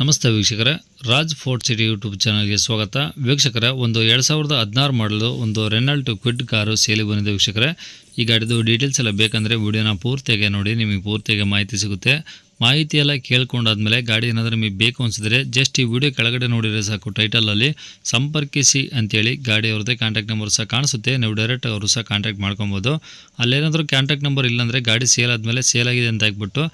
ನಮಸ್ತೆ ವೀಕ್ಷಕರೇ, Raj fort city YouTube ಚಾನಲ್ಗೆ ಸ್ವಾಗತ. ವೀಕ್ಷಕರೇ, ಒಂದು 2016 ಮಾಡಲು ಒಂದು ರೆನಾಲ್ಟ್ ಕ್ವಿಡ್ ಕಾರು ಸೇಲಿ ಬಂದಿದೆ. ವೀಕ್ಷಕರೇ, ಈ ಗಾಡಿದು ಡೀಟೇಲ್ಸ್ ಎಲ್ಲ ಬೇಕಂದರೆ ವಿಡಿಯೋನ ಪೂರ್ತಿಯಾಗಿ ನೋಡಿ, ನಿಮಗೆ ಪೂರ್ತಿಯಾಗಿ ಮಾಹಿತಿ ಸಿಗುತ್ತೆ. ಮಾಹಿತಿ ಎಲ್ಲ ಕೇಳ್ಕೊಂಡಾದ್ಮೇಲೆ ಗಾಡಿ ಏನಾದರೂ ನಿಮಗೆ ಬೇಕು ಅನಿಸಿದ್ರೆ ಜಸ್ಟ್ ಈ ವಿಡಿಯೋ ಕೆಳಗಡೆ ನೋಡಿದರೆ ಸಾಕು, ಟೈಟಲಲ್ಲಿ ಸಂಪರ್ಕಿಸಿ ಅಂತೇಳಿ ಗಾಡಿ ಅವ್ರದ್ದೇ ಕಾಂಟ್ಯಾಕ್ಟ್ ನಂಬರ್ ಸಹ ಕಾಣಿಸುತ್ತೆ. ನೀವು ಡೈರೆಕ್ಟ್ ಅವರು ಸಹ ಕಾಂಟ್ಯಾಕ್ಟ್ ಮಾಡ್ಕೊಬೋದು. ಅಲ್ಲೇನಾದರೂ ಕಾಂಟ್ಯಾಕ್ಟ್ ನಂಬರ್ ಇಲ್ಲಾಂದರೆ ಗಾಡಿ ಸೇಲ್ ಆದಮೇಲೆ ಸೇಲ್ ಆಗಿದೆ ಅಂತ ಹಾಕ್ಬಿಟ್ಟು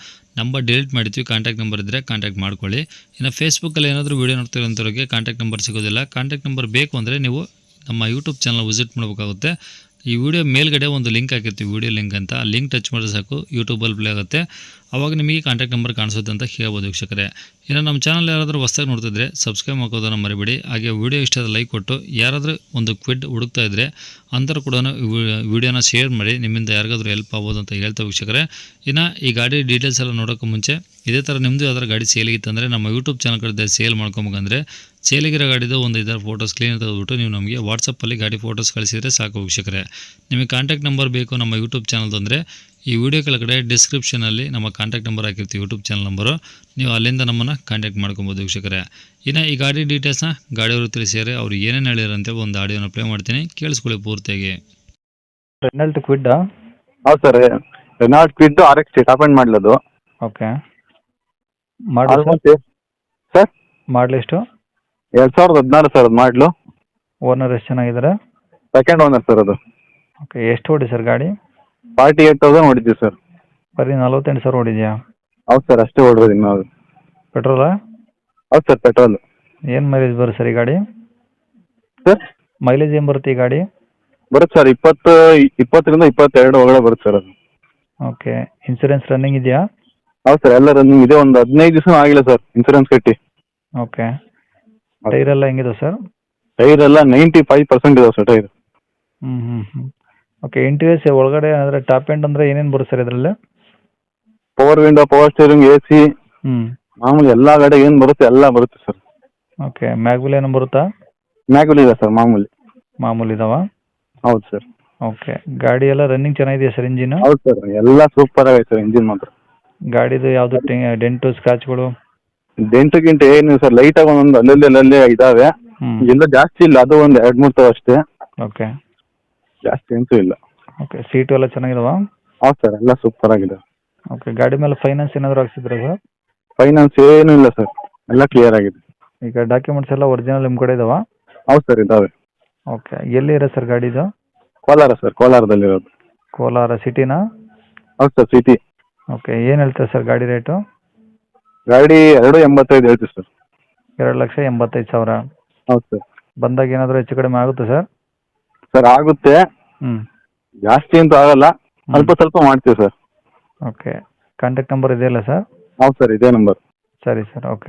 ನಂಬರ್ ಡಿಲೀಟ್ ಮಾಡಿರ್ತೀವಿ. ಕಾಂಟ್ಯಾಕ್ಟ್ ನಂಬರ್ ಇದ್ದರೆ ಕಾಂಟ್ಯಾಕ್ಟ್ ಮಾಡ್ಕೊಳ್ಳಿ. ಇನ್ನು ಫೇಸ್ಬುಕ್ಕಲ್ಲಿ ಏನಾದರೂ ವೀಡಿಯೋ ನೋಡ್ತಿರೋಂಥವ್ರಿಗೆ ಕಾಂಟ್ಯಾಕ್ಟ್ ನಂಬರ್ ಸಿಗೋದಿಲ್ಲ. ಕಾಂಟ್ಯಾಕ್ಟ್ ನಂಬರ್ ಬೇಕು ಅಂದರೆ ನೀವು ನಮ್ಮ ಯೂಟ್ಯೂಬ್ ಚಾನಲ್ ವಿಸಿಟ್ ಮಾಡಬೇಕಾಗುತ್ತೆ. ಈ ವಿಡಿಯೋ ಮೇಲ್ಗಡೆ ಒಂದು ಲಿಂಕ್ ಹಾಕಿರ್ತೀವಿ, ವಿಡಿಯೋ ಲಿಂಕ್ ಅಂತ. ಆ ಲಿಂಕ್ ಟಚ್ ಮಾಡಿದ್ರೆ ಸಾಕು, ಯೂಟ್ಯೂಬಲ್ಲಿ ಪ್ಲೇ ಆಗುತ್ತೆ. ಆವಾಗ ನಿಮಗೆ ಕಾಂಟ್ಯಾಕ್ಟ್ ನಂಬರ್ ಕಾಣಿಸುತ್ತೆ ಅಂತ ಹೇಳ್ಬೋದು ವೀಕ್ಷಕರೇ. ಇನ್ನು ನಮ್ಮ ಚಾನಲ್ ಯಾರಾದರೂ ಹೊಸದಾಗಿ ನೋಡ್ತಿದ್ರೆ ಸಬ್ಸ್ಕ್ರೈಬ್ ಮಾಡ್ಕೋದನ್ನು ಮರಿಬೇಡಿ. ಹಾಗೆ ವಿಡಿಯೋ ಇಷ್ಟ ಲೈಕ್ ಕೊಟ್ಟು, ಯಾರಾದರೂ ಒಂದು ಕ್ವಿಡ್ ಹುಡುಕ್ತಾ ಇದ್ದರೆ ಅಂಥವ್ರು ಕೂಡ ವಿಡಿಯೋನ ಶೇರ್ ಮಾಡಿ, ನಿಮ್ಮಿಂದ ಯಾರಿಗಾದ್ರೂ ಹೆಲ್ಪ್ ಆಗ್ಬೋದು ಅಂತ ಹೇಳ್ತಾ ವೀಕ್ಷಕರೇ. ಇನ್ನು ಈ ಗಾಡಿ ಡೀಟೇಲ್ಸ್ ಎಲ್ಲ ನೋಡೋಕ್ಕೂ ಮುಂಚೆ ಇದೇ ಥರ ನಿಮ್ಮದು ಯಾವ್ದಾರು ಗಾಡಿ ಸೇಲಿಗಿತ್ತಂದರೆ ನಮ್ಮ ಯೂಟ್ಯೂಬ್ ಚಾನಲ್ ಕಡೆ ಸೇಲ್ ಮಾಡ್ಕೊಬೇಕಂದ್ರೆ ಸೇಲಿಗಿರೋ ಗಾಡಿದು ಒಂದು 5 ಫೋಟೋಸ್ ಕ್ಲೀನ್ ತೆಗೆದುಬಿಟ್ಟು ನೀವು ನಮಗೆ ವಾಟ್ಸಪ್ಪಲ್ಲಿ ಗಾಡಿ ಫೋಟೋಸ್ ಕಳಿಸಿದರೆ ಸಾಕು ವೀಕ್ಷಕರೇ. ನಿಮಗೆ ಕಾಂಟ್ಯಾಕ್ಟ್ ನಂಬರ್ ಬೇಕು ನಮ್ಮ ಯೂಟ್ಯೂಬ್ ಚಾನಲ್ದು ಅಂದರೆ ಈ ವಿಡಿಯೋ ಕೆಳಗಡೆ ಡಿಸ್ಕ್ರಿಪ್ಷನಲ್ಲಿ ನಮ್ಮ ಕಾಂಟ್ಯಾಕ್ಟ್ ನಂಬರ್ ಹಾಕಿರ್ತೀವಿ, ಯೂಟ್ಯೂಬ್ ಚಾನಲ್ ನಂಬರು. ನೀವು ಅಲ್ಲಿಂದ ನಮ್ಮನ್ನು ಕಾಂಟ್ಯಾಕ್ಟ್ ಮಾಡ್ಕೊಬೋದು ವೀಕ್ಷಕರೇ. ಇನ್ನು ಈ ಗಾಡಿ ಡೀಟೇಲ್ಸ್ನ ಗಾಡಿಯವರು ತಿಳಿಸಿದರೆ ಅವ್ರು ಏನೇನು ಹೇಳಿರಂತೆ ಒಂದು ಆಡಿಯೋನ ಪ್ಲೇ ಮಾಡ್ತೀನಿ, ಕೇಳಿಸ್ಕೊಳ್ಳಿ ಪೂರ್ತಿಯಾಗಿ. Renault Kwid. ಹೌದು sir, Renault Kwid RX top end ಮಾಡಲದು. ಓಕೆ. ಮಾಡಲ್ ಸರ್ ಮಾಡಲ್ ಎಷ್ಟು? 2016 ಸರ್ ಅದು ಮಾಡಲು. ಓನರ್ ಎಷ್ಟು ಚೆನ್ನಾಗಿದ್ದಾರೆ? ಸೆಕೆಂಡ್ ಓನರ್ ಸರ್ ಅದು. ಓಕೆ. ಎಷ್ಟು ಓಡಿ ಸರ್ ಗಾಡಿ? 48,000 ಹೊಡಿದ್ದೀವಿ ಸರ್. ಬರೀ 48,000 ಓಡಿದೆಯಾ? ಹೌದು ಸರ್, ಅಷ್ಟೇ ಹೊಡ್ಬೋದು ಇನ್ನು. ಅದು ಪೆಟ್ರೋಲಾ? ಹೌದು ಸರ್, ಪೆಟ್ರೋಲ್. ಏನು ಮೈಲೇಜ್ ಬರುತ್ತೆ ಸರ್ ಈ ಗಾಡಿ? ಸರ್ ಮೈಲೇಜ್ ಏನು ಬರುತ್ತೆ ಈ ಗಾಡಿ? ಬರುತ್ತೆ ಸರ್, 20ರಿಂದ 22 ಒಳಗಡೆ ಬರುತ್ತೆ ಸರ್ ಅದು. ಓಕೆ. ಇನ್ಸೂರೆನ್ಸ್ ರನ್ನಿಂಗ್ ಇದೆಯಾ? ಹೌದು ಸರ್, ಎಲ್ಲ ರನ್ನಿಂಗ್ ಇದೆ. ಒಂದು 15 ದಿವಸ ಆಗಿಲ್ಲ ಸರ್ ಇನ್ಸೂರೆನ್ಸ್ ಕಟ್ಟಿ. ಓಕೆ. ಟೈರ್ ಎಲ್ಲ ಹೆಂಗಿದೆ ಸರ್? ಟೈರ್ ಎಲ್ಲ 95% ಇದಾವೆ ಸರ್ ಟೈರ್. ಓಕೆ. ಇಂಟೀರಿಯರ್ಸ್ ಒಳಗಡೆ ಅಂದರೆ ಟಾಪ್ ಎಂಡ್ ಅಂದರೆ ಏನೇನು ಬರುತ್ತೆ ಸರ್ ಇದರಲ್ಲಿ? Power window, power steering, AC, ಮಾಮೂಲಿ ಎಲ್ಲ ಗಾಡಿ ಏನು ಬರುತ್ತೆ ಎಲ್ಲ ಬರುತ್ತೆ ಸರ್. ಓಕೆ. ಮ್ಯಾಗ್ವಿಲ್ ಏನೋ ಬರುತ್ತಾ? ಮ್ಯಾಗ್ವಿಲ್ ಇದೆ ಸರ್, ಮಾಮೂಲಿ ಇದಾವ? ಹೌದು ಸರ್. ಓಕೆ. ಗಾಡಿ ಎಲ್ಲ ರನ್ನಿಂಗ್ ಚೆನ್ನಾಗಿದೆಯಾ ಸರ್? ಇಂಜಿನ್ ಹೌದು ಸರ್, ಎಲ್ಲ ಸೂಪರ್ ಆಗೈತೆ ಸರ್ ಇಂಜಿನ್ ಮಾತ್ರ. ಗಾಡಿದು ಯಾವುದು ಡೆಂಟು ಸ್ಕ್ರಾಚ್ಗಳು? ಡೆಂಟುಗಿಂಟು ಏನಿಲ್ಲ ಸರ್, ಲೈಟಾಗಿ ಒಂದೊಂದು ಅಲ್ಲಲ್ಲಿ ಇದಾವೆ. ಎಲ್ಲ ಜಾಸ್ತಿ ಇಲ್ಲ, ಅದು ಒಂದು 2-3 ತಾವು ಅಷ್ಟೇ. ಓಕೆ. ಜಾಸ್ತಿ ಅಂತೂ ಇಲ್ಲ. ಓಕೆ. ಸೀಟು ಎಲ್ಲ ಚೆನ್ನಾಗಿದಾವ? ಹೌದು ಸರ್, ಎಲ್ಲ ಸೂಪರ್ ಆಗಿದೆ. ಓಕೆ. ಗಾಡಿ ಮೇಲೆ ಫೈನಾನ್ಸ್ ಏನಾದರೂ ಹಾಕ್ಸಿದ್ರಾ ಸರ್? ಫೈನಾನ್ಸ್ ಏನೂ ಇಲ್ಲ ಸರ್, ಎಲ್ಲ ಕ್ಲಿಯರ್ ಆಗಿದೆ. ಈಗ ಡಾಕ್ಯುಮೆಂಟ್ಸ್ ಎಲ್ಲ ಒರಿಜಿನಲ್ ನಿಮ್ಮ ಕಡೆ ಇದಾವ? ಹೌದು ಸರ್, ಇದಾವೆ. ಓಕೆ. ಎಲ್ಲಿ ಇರೋ ಸರ್ ಗಾಡಿದು? ಕೋಲಾರ ಸರ್, ಕೋಲಾರದಲ್ಲಿರೋದು. ಕೋಲಾರ ಸಿಟಿನಾ? ಹೌದು ಸರ್, ಸಿಟಿ. ಓಕೆ. ಏನು ಹೇಳ್ತಾರೆ ಸರ್ ಗಾಡಿ ರೇಟು? ಗಾಡಿ 285 ಹೇಳ್ತೀವಿ ಸರ್. 2,85,000. ಹೌದು ಸರ್. ಬಂದಾಗ ಏನಾದರೂ ಹೆಚ್ಚು ಕಡಿಮೆ ಆಗುತ್ತೆ ಸರ್? ಸರ್ ಆಗುತ್ತೆ, ಜಾಸ್ತಿ ಅಂತೂ ಆಗಲ್ಲ, ಸ್ವಲ್ಪ ಮಾಡ್ತೀವಿ ಸರ್. ಓಕೆ. ಕಾಂಟ್ಯಾಕ್ಟ್ ನಂಬರ್ ಇದೆಯಲ್ಲ ಸರ್? ಹೌದು ಸರ್, ಇದೇ ನಂಬರ್. ಸರಿ ಸರ್. ಓಕೆ.